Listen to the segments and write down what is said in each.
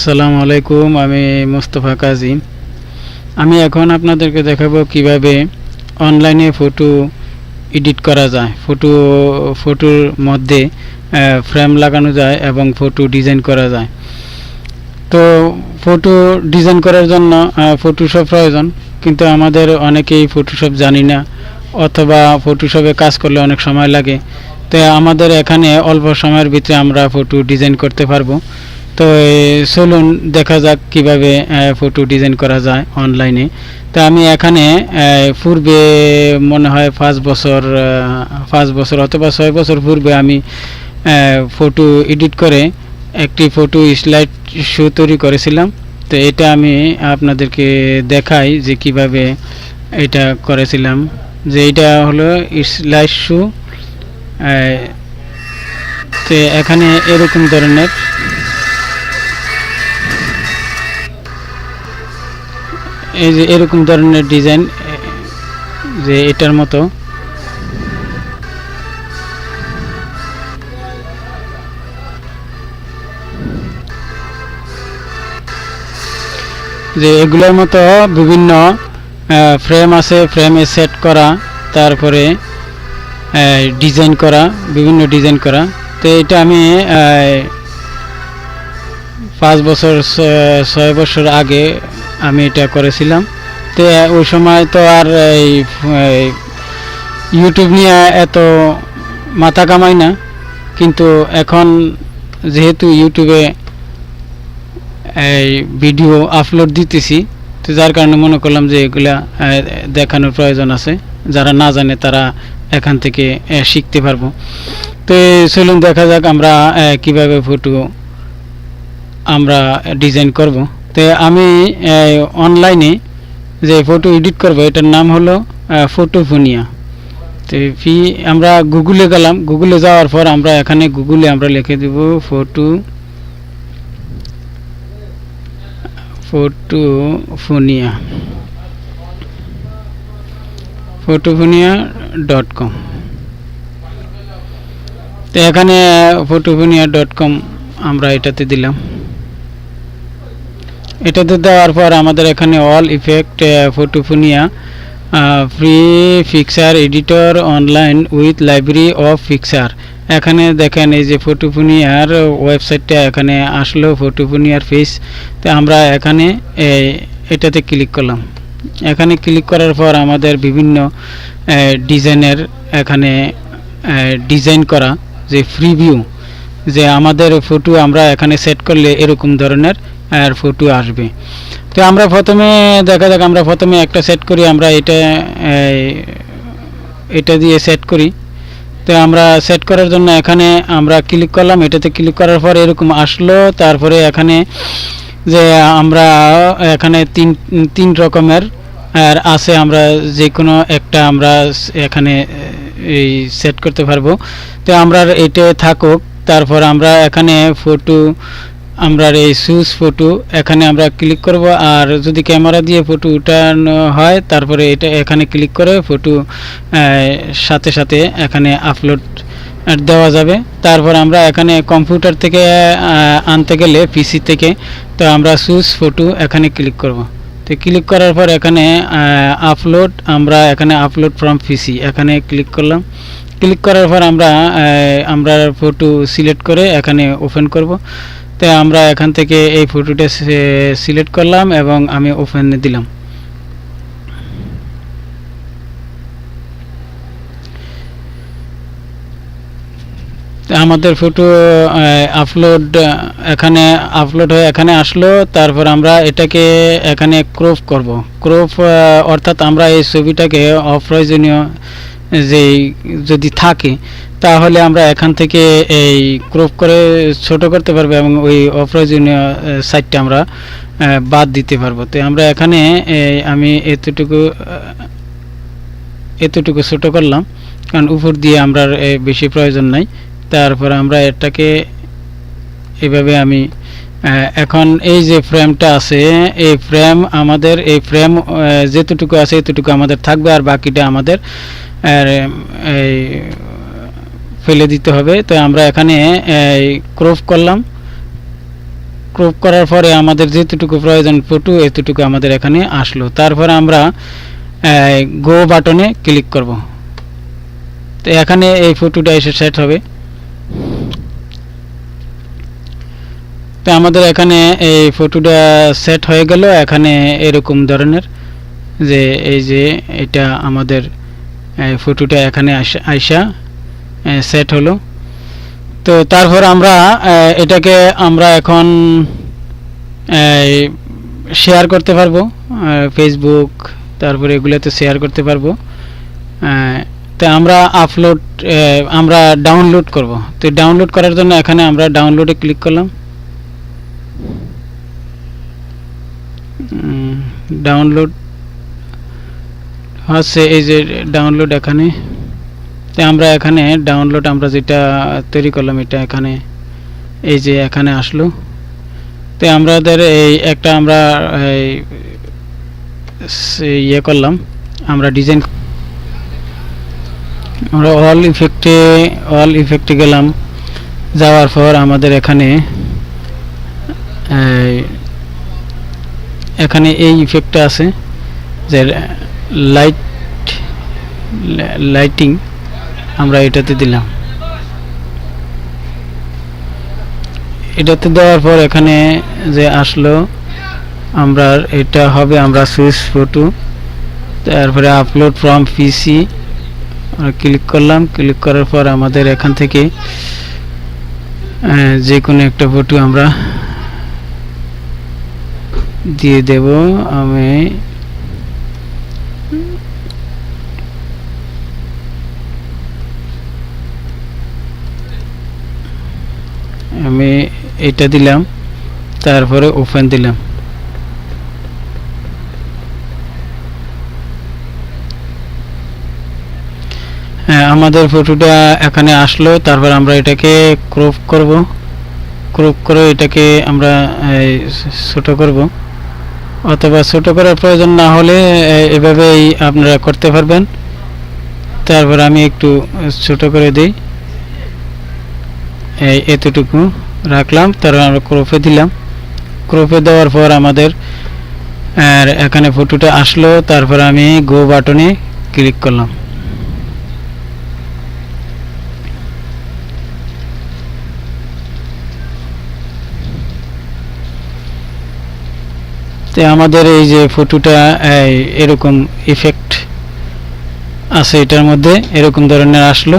আসসালামু আলাইকুম। আমি মোস্তফা কাজী। আমি এখন আপনাদেরকে দেখাবো কিভাবে অনলাইনে ফটো এডিট করা যায়, ফটোর মধ্যে ফ্রেম লাগানো যায় এবং ফটো ডিজাইন করা যায়। তো ফটো ডিজাইন করার জন্য ফটোশপ প্রয়োজন, কিন্তু আমাদের অনেকেই ফটোশপ জানি না, অথবা ফটোশপে কাজ করলে অনেক সময় লাগে। তো আমাদের এখানে অল্প সময়ের ভিতরে আমরা ফটো ডিজাইন করতে পারবো। তো চলুন দেখা যাক কিভাবে ফটো ডিজাইন করা যায় অনলাইনে। তো আমি এখানে পূর্বে মনে হয় 5 বছর অথবা 6 বছর পূর্বে আমি ফটো এডিট করে একটি ফটো স্লাইড শো তৈরি করেছিলাম। তো এটা আমি আপনাদেরকে দেখাই যে কিভাবে এটা করেছিলাম। যে এটা হলো স্লাইড শো। তো এখানে এরকম ধরনের এই যে এরকম ধরনের ডিজাইন, যে এটার মতো যে এগুলোর মতো বিভিন্ন ফ্রেম আছে, ফ্রেমে সেট করা, তারপরে ডিজাইন করা, বিভিন্ন ডিজাইন করা। তো এটা আমি 5 বছর 6 বছর আগে আমি এটা করেছিলাম। তো ওই সময় তো আর এই ইউটিউব নিয়ে এত মাথা কামাই না, কিন্তু এখন যেহেতু ইউটিউবে এই ভিডিও আপলোড দিতেছি, তো যার কারণে মনে করলাম যে এগুলা দেখানোর প্রয়োজন আছে। যারা না জানে তারা এখান থেকে শিখতে পারবো। তো চলুন দেখা যাক আমরা কিভাবে ফটো আমরা ডিজাইন করব। তো আমি অনলাইনে যে ফটো এডিট করব এটার নাম হলো ফটোফোনিয়া। তো আমরা গুগলে গেলাম, গুগলে যাওয়ার পর আমরা এখানে গুগলে আমরা লিখে দেব ফটোফোনিয়া.com। তো এখানে ফটোফোনিয়া.com আমরা এটাতে দিলাম। এটাতে দেওয়ার পর আমাদের এখানে all effect PhotoFunia free picture editor online with library of picture. এখানে দেখেন এই যে ফটোফোনিয়ার ওয়েবসাইটটা এখানে আসলো, ফটোফোনিয়ার পেজ। তো আমরা এখানে এটাতে ক্লিক করলাম। এখানে ক্লিক করার পর আমাদের বিভিন্ন ডিজাইনের এখানে ডিজাইন করা যে প্রিভিউ, যে আমাদের ফটো আমরা এখানে সেট করলে এরকম ধরনের ফটো আসবে। তো আমরা প্রথমে দেখা যাক, আমরা প্রথমে একটা সেট করি। আমরা এটা দিয়ে সেট করি। তো আমরা সেট করার জন্য এখানে আমরা ক্লিক করলাম। এটাতে ক্লিক করার পর এরকম আসলো। তারপরে এখানে যে আমরা এখানে তিন রকমের আছে, আমরা যে কোনো একটা আমরা এখানে এই সেট করতে পারবো। তো আমরা এটা থাকুক। তারপর আমরা এখানে ফটো, আমরা এই সুজ ফটো এখানে আমরা ক্লিক করব। আর যদি ক্যামেরা দিয়ে ফটো উঠানো হয় তারপরে এটা এখানে ক্লিক করে ফটো সাথে সাথে এখানে আপলোড দেওয়া যাবে। তারপর আমরা এখানে কম্পিউটার থেকে আনতে গেলে পিসি থেকে, তো আমরা সুজ ফটো এখানে ক্লিক করব। তো ক্লিক করার পর এখানে আপলোড, আমরা এখানে আপলোড ফ্রম পিসি এখানে ক্লিক করলাম। ক্লিক করার পর আমরা ফটো সিলেক্ট করে এখানে ওপেন করব। তো আমরা এখান থেকে এই ফটোটা সিলেক্ট করলাম এবং আমি ওপেনে দিলাম। আমাদের ফটো এখানে আপলোড হয়ে এখানে আসলো। তারপর আমরা এটাকে এখানে ক্রপ করব। ক্রপ অর্থাৎ আমরা এই ছবিটাকে অপ্রয়োজনীয় যে যদি থাকে তাহলে আমরা এখান থেকে এই ক্রপ করে ছোট করতে পারবো এবং ওই অপ্রয়োজনীয় সাইডটা আমরা বাদ দিতে পারবো। তো আমরা এখানে আমি এতটুকু ছোট করলাম, কারণ উপর দিয়ে আমরা বেশি প্রয়োজন নাই। তারপর আমরা এটাকে এইভাবে আমি এখন এই যে ফ্রেমটা আছে, এই ফ্রেম যেতটুকু আছে এতটুকু আমাদের থাকবে, আর বাকিটা আমাদের ফেলে দিতে হবে। তো আমরা এখানে ক্রপ করলাম। ক্রপ করার পরে আমাদের যেতটুকু প্রয়োজন ফটো এতটুকু আমাদের এখানে আসলো। তারপরে আমরা গো বাটনে ক্লিক করব। তো এখানে এই ফটোটা এসে সেট হবে। তো আমাদের এখানে এই ফটোটা সেট হয়ে গেল। এখানে এরকম ধরনের যে এই যে এটা আমাদের ফটোটা এখানে আইসা সেট হলো। তো তারপর আমরা এটাকে আমরা এখন শেয়ার করতে পারবো ফেসবুক, তারপরে এগুলোতে শেয়ার করতে পারবো। তো আমরা আমরা ডাউনলোড করব। তো ডাউনলোড করার জন্য এখানে আমরা ডাউনলোডে ক্লিক করলাম। ডাউনলোড হচ্ছে এই যে ডাউনলোড এখানে। তো আমরা এখানে ডাউনলোড আমরা যেটা তৈরি করলাম এটা এখানে এই যে এখানে আসলো। তো আমাদের এই একটা আমরা ইয়ে করলাম, আমরা ডিজাইন আমরা অল ইফেক্টে গেলাম। যাওয়ার পর আমাদের এখানে এই ইফেক্টটা আছে যে লাইটিং, আমরা এটাতে দিলাম। এটাতে দেওয়ার পর এখানে যে আসলো আমরা এটা হবে আমরা সুইচ ফটো, তারপরে আপলোড ফ্রম পিসি ক্লিক করলাম। ক্লিক করার পর আমাদের এখান থেকে যে কোনো একটা ফটো আমরা দিয়ে দেব। আমি এটা দিলাম, তারপরে ওপেন দিলাম। আমাদের ফটোটা এখানে আসলো। তারপর আমরা এটাকে ক্রপ করব। ক্রপ করে এটাকে আমরা ছোট করব, অথবা ছোট করার প্রয়োজন না হলে এভাবেই আপনারা করতে পারবেন। তারপর আমি একটু ছোট করে দিই, এতটুকু রাখলাম। তারপর আমরা ক্রপে দিলাম। ক্রপে দেওয়ার পর আমাদের এখানে ফটোটা আসলো। তারপর আমি গো বাটনে ক্লিক করলাম। তো আমাদের এই যে ফটোটা এরকম ইফেক্ট আছে, এটার মধ্যে এরকম ধরনের আসলো।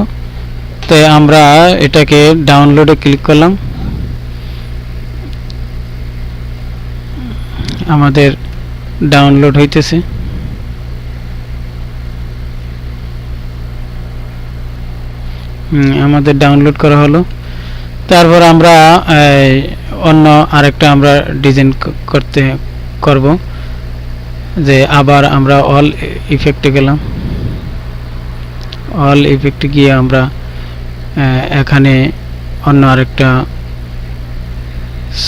তো আমরা এটাকে ডাউনলোডে ক্লিক করলাম। আমাদের ডাউনলোড হইতেছে। আমাদের ডাউনলোড করা হলো। তারপর আমরা অন্য আরেকটা আমরা ডিজাইন করব, যে আবার আমরা অল ইফেক্টে গেলাম। অল ইফেক্টে গিয়ে আমরা এখানে অন্য আরেকটা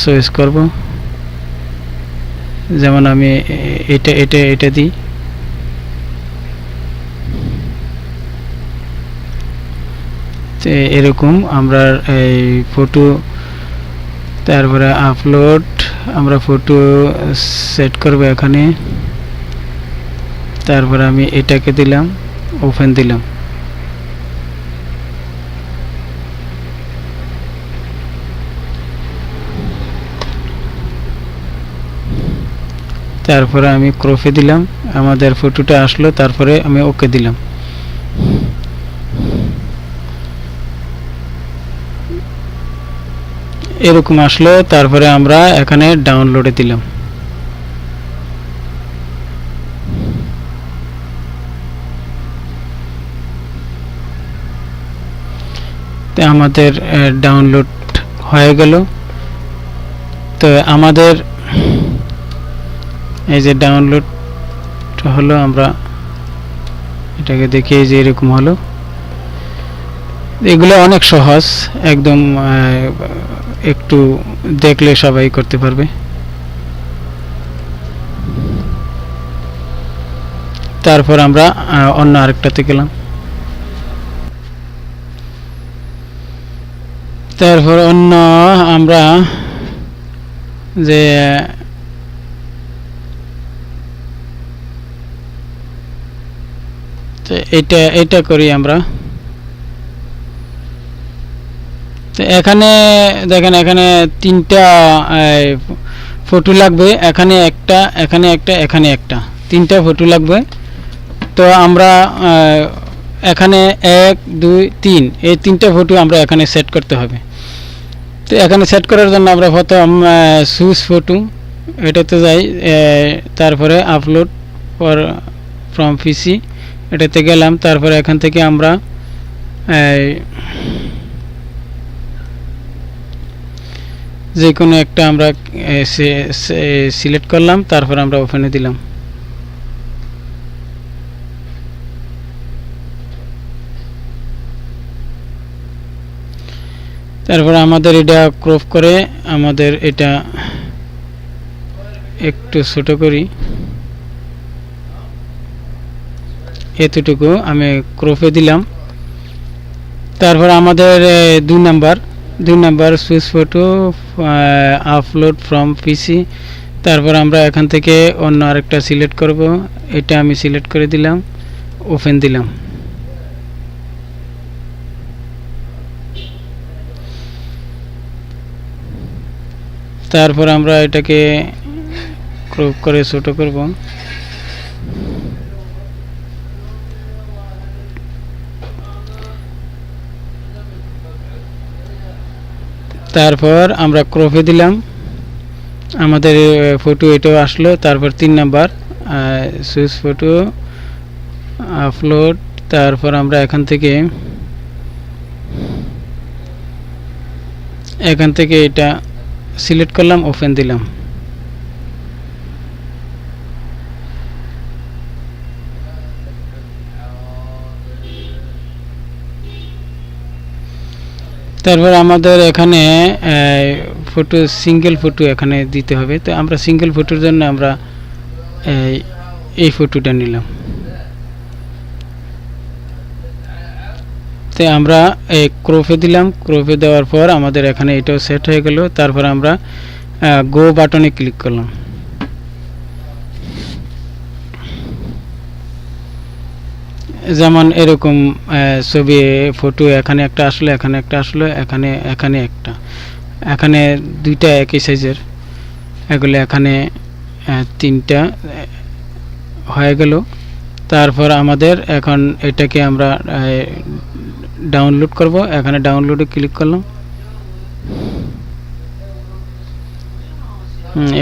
চয়েস করব। যেমন আমি এটা দিই। এরকম আমরা এই ফটো, তারপরে আপলোড, আমরা ফটো সেট করব এখানে। তারপরে আমি এটাকে দিলাম, ওপেন দিলাম। তারপরে আমি ক্রপে দিলাম, আমাদের ফটোটা আসলো। তারপরে আমি ওকে দিলাম। এরকম আসলো। তারপরে আমরা এখানে ডাউনলোডে দিলাম। তো আমাদের ডাউনলোড হয়ে গেল। তো আমাদের এই যে ডাউনলোড হলো, আমরা এটাকে দেখি যে এরকম হলো। এগুলো অনেক সহজ, একদম একটু দেখলে সবাই করতে পারবে। তারপর আমরা অন্য আরেকটাতে গেলাম। তারপর অন্য আমরা যে এটা করি আমরা। তো এখানে দেখেন এখানে তিনটা ফটো লাগবে, এখানে একটা, এখানে একটা, এখানে একটা, তিনটা ফটো লাগবে। তো আমরা এখানে 1 2 3 এই তিনটা ফটো আমরা এখানে সেট করতে হবে। তো এখানে সেট করার জন্য আমরা প্রথম চুজ ফটো এটাতে যাই, তারপরে আপলোড ফর ফ্রম পিসি এটাতে গেলাম। তারপরে এখান থেকে আমরা যে কোনো একটা আমরা সিলেক্ট করলাম, তারপর আমরা ওপেনে দিলাম। তারপর আমাদের এটা ক্রপ করে আমাদের এটা একটু ছোট করি, এতটুকু আমি ক্রপে দিলাম। তারপর আমাদের 2 number switch photo upload from PC. তারপর আমরা এখান থেকে অন্য আরেকটা সিলেক্ট করব, এটা আমি সিলেক্ট করে দিলাম, ওপেন দিলাম। তারপর আমরা এটাকে ক্রপ করে ছোট করব। তারপর আমরা ক্রপে দিলাম, আমাদের ফটো এটাও আসলো। তারপর 3 নাম্বার সুইচ ফটো আপলোড। তারপর আমরা এখান থেকে এটা সিলেক্ট করলাম, ওপেন দিলাম। তারপর আমাদের এখানে ফটো সিঙ্গেল ফটো এখানে দিতে হবে। তো আমরা সিঙ্গেল ফটোর জন্য আমরা এই ফটোটা নিলাম। তো আমরা ক্রপে দিলাম, ক্রপে দেওয়ার পর আমাদের এখানে এটাও সেট হয়ে গেল। তারপর আমরা গো বাটনে ক্লিক করলাম। যেমন এরকম ছবি ফটো এখানে একটা আসলো, এখানে একটা আসলো, এখানে একটা, এখানে দুইটা একই সাইজের, এগুলো এখানে তিনটা হয়ে গেল। তারপর আমাদের এখন এটাকে আমরা ডাউনলোড করব, এখানে ডাউনলোডে ক্লিক করলাম।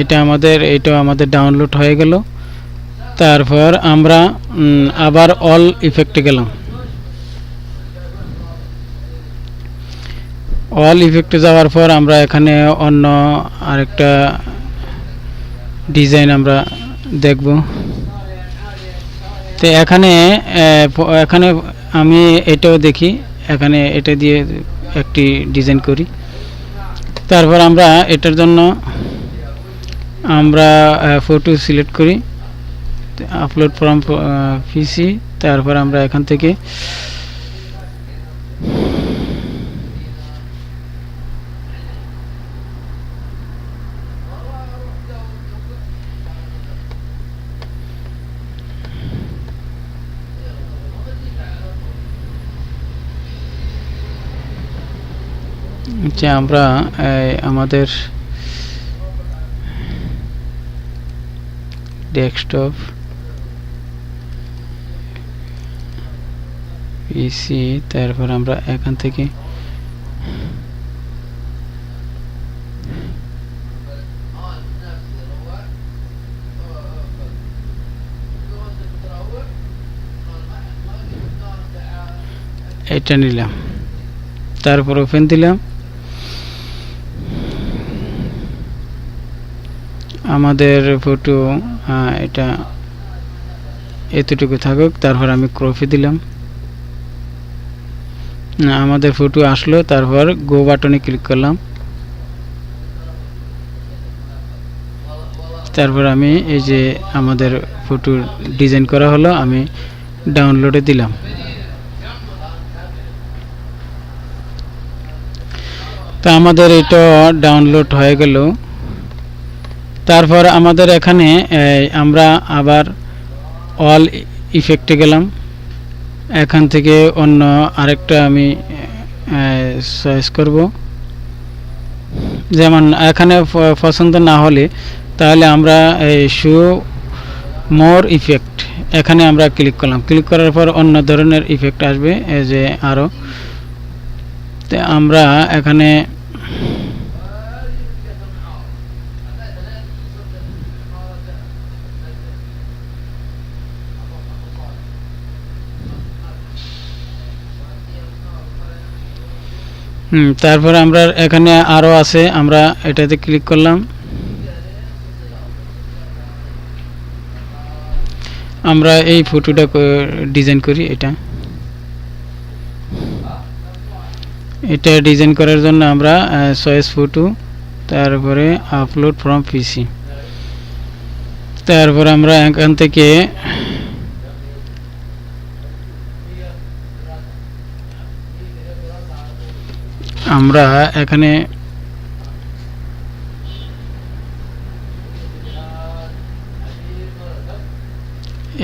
এটাও আমাদের ডাউনলোড হয়ে গেল। তারপর আমরা আবার অল ইফেক্টে গেলাম। অল ইফেক্টে যাওয়ার পর আমরা এখানে অন্য আরেকটা ডিজাইন আমরা দেখব। তো এখানে আমি এটাও দেখি, এখানে এটা দিয়ে একটি ডিজাইন করি। তারপর আমরা এটার জন্য আমরা ফটো সিলেক্ট করি, আপলোড ফ্রম পিসি। তারপর আমরা এখান থেকে আমরা আমাদের ডেস্কটপ পিসি, তারপর আমরা এখান থেকে এটা নিলাম। তারপর ওপেন দিলাম। আমাদের ফটো এটা এতটুকু থাকুক। তারপর আমি ক্রপে দিলাম, আমাদের ফটো আসলো। তারপর গো বাটনে ক্লিক করলাম। তারপর আমি এই যে আমাদের ফটো ডিজাইন করা হলো, আমি ডাউনলোডে দিলাম। তো আমাদের এটা ডাউনলোড হয়ে গেল। তারপর আমাদের এখানে আমরা আবার অল ইফেক্টে গেলাম। এখান থেকে অন্য আরেকটা আমি চয়েস করব। যেমন এখানে পছন্দ না হলে তাহলে আমরা শো মোর ইফেক্ট এখানে আমরা ক্লিক করলাম। ক্লিক করার পর অন্য ধরনের ইফেক্ট আসবে, এই যে আরও। তো আমরা এখানে তারপরে আমরা এখানে আরও আছে, আমরা এটাতে ক্লিক করলাম। আমরা এই ফটোটা ডিজাইন করি। এটা ডিজাইন করার জন্য আমরা চয়েস ফটো, তারপরে আপলোড ফ্রম পিসি। তারপর আমরা এখান থেকে আমরা এখানে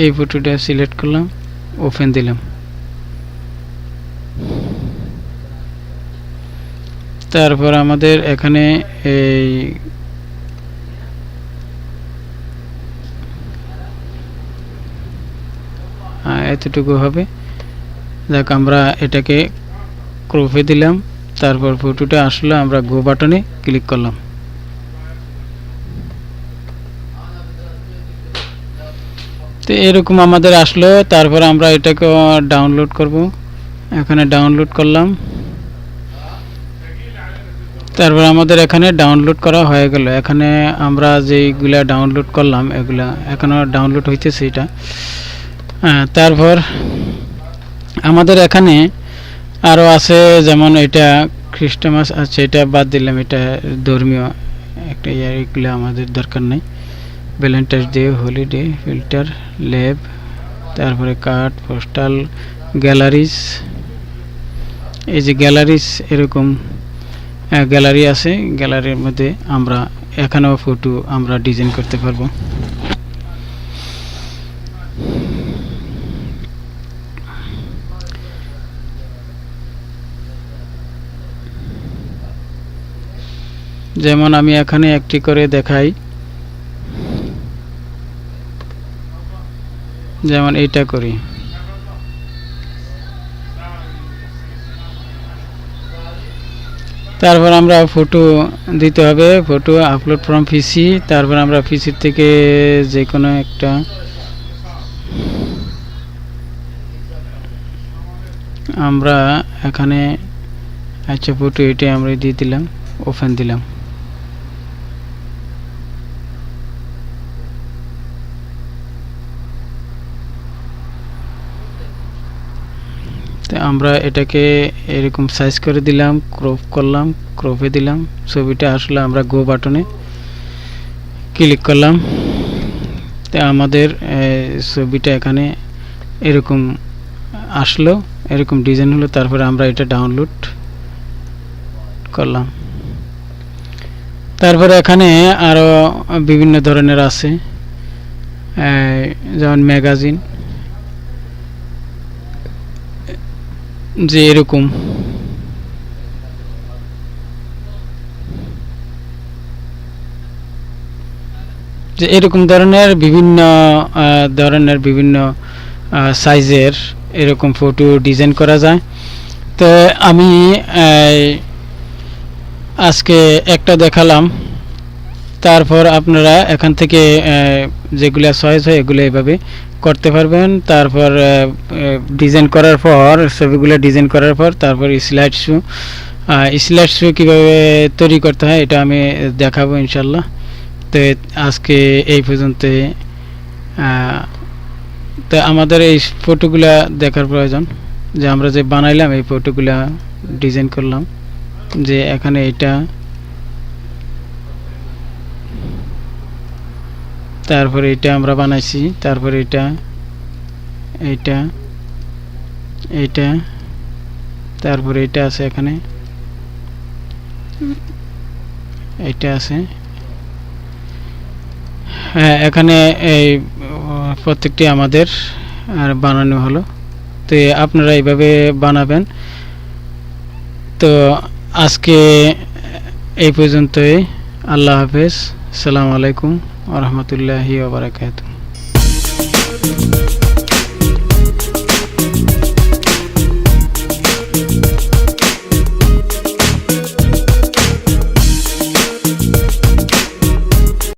এই ফটোটা সিলেক্ট করলাম, ওপেন দিলাম। তারপর আমাদের এখানে এই এতটুকু হবে। দেখ আমরা এটাকে ক্রপে দিলাম। তারপর ফটোটা আসলে আমরা গো বাটনে ক্লিক করলাম। তো এরকম আমাদের আসলো। তারপর আমরা এটাকে ডাউনলোড করব। এখানে ডাউনলোড করলাম। তারপর আমাদের এখানে ডাউনলোড করা হয়ে গেল। এখানে আমরা যেইগুলা ডাউনলোড করলাম এগুলা এখনও ডাউনলোড হইতেছে এটা। তারপর আমাদের এখানে আরও আছে, যেমন এটা খ্রিস্টমাস আছে, এটা বাদ দিলাম। এটা ধর্মীয় একটা এগুলো আমাদের দরকার নেই। Valentine's day, holiday, filter, lab, তারপরে কার্ড, পোস্টাল, গ্যালারিজ। এই যে গ্যালারিজ, এরকম গ্যালারি আছে। গ্যালারির মধ্যে আমরা এখানেও ফটো আমরা ডিজাইন করতে পারবো। যেমন আমি এখানে একটি করে দেখাই, যেমন এইটা করি। তারপর আমরা ফটো দিতে হবে, ফটো আপলোড ফ্রম পিসি। তারপর আমরা পিসি থেকে যে কোনো একটা আমরা এখানে আচ্ছা ফটো এটা আমরা দিয়ে দিলাম, ওপেন দিলাম। তো আমরা এটাকে এরকম সাইজ করে দিলাম, ক্রপ করলাম, ক্রপে দিলাম। ছবিটা আসলে আমরা গো বাটনে ক্লিক করলাম। তো আমাদের ছবিটা এখানে এরকম আসলো, এরকম ডিজাইন হলো। তারপরে আমরা এটা ডাউনলোড করলাম। তারপরে এখানে আরও বিভিন্ন ধরনের আছে, যেমন ম্যাগাজিন, যে এরকম ধরনের বিভিন্ন সাইজের এরকম ফটো ডিজাইন করা যায়। তো আমি আজকে একটা দেখালাম। তারপর আপনারা এখান থেকে যেগুলো চয়েস হয় এগুলো এভাবে করতে পারবেন। তারপর ডিজাইন করার পর, ছবিগুলো ডিজাইন করার পর তারপর স্লাইড শো কীভাবে তৈরি করতে হয় এটা আমি দেখাবো ইনশাল্লাহ। তো আজকে এই পর্যন্ত। তো আমাদের এই ফটোগুলা দেখার প্রয়োজন, যে আমরা যে বানাইলাম এই ফটোগুলা ডিজাইন করলাম, যে এখানে এটা, তারপরে এটা আমরা বানাইছি, তারপরে এটা, তারপরে এটা আছে, এখানে এটা আছে। হ্যাঁ, এখানে এই প্রত্যেকটি আমাদের আর বানানো হলো। তো আপনারা এইভাবে বানাবেন। তো আজকে এই পর্যন্তই। আল্লাহ হাফেজ। আসসালামু আলাইকুম ওয়া রাহমাতুল্লাহি ওয়া বারাকাতুহু।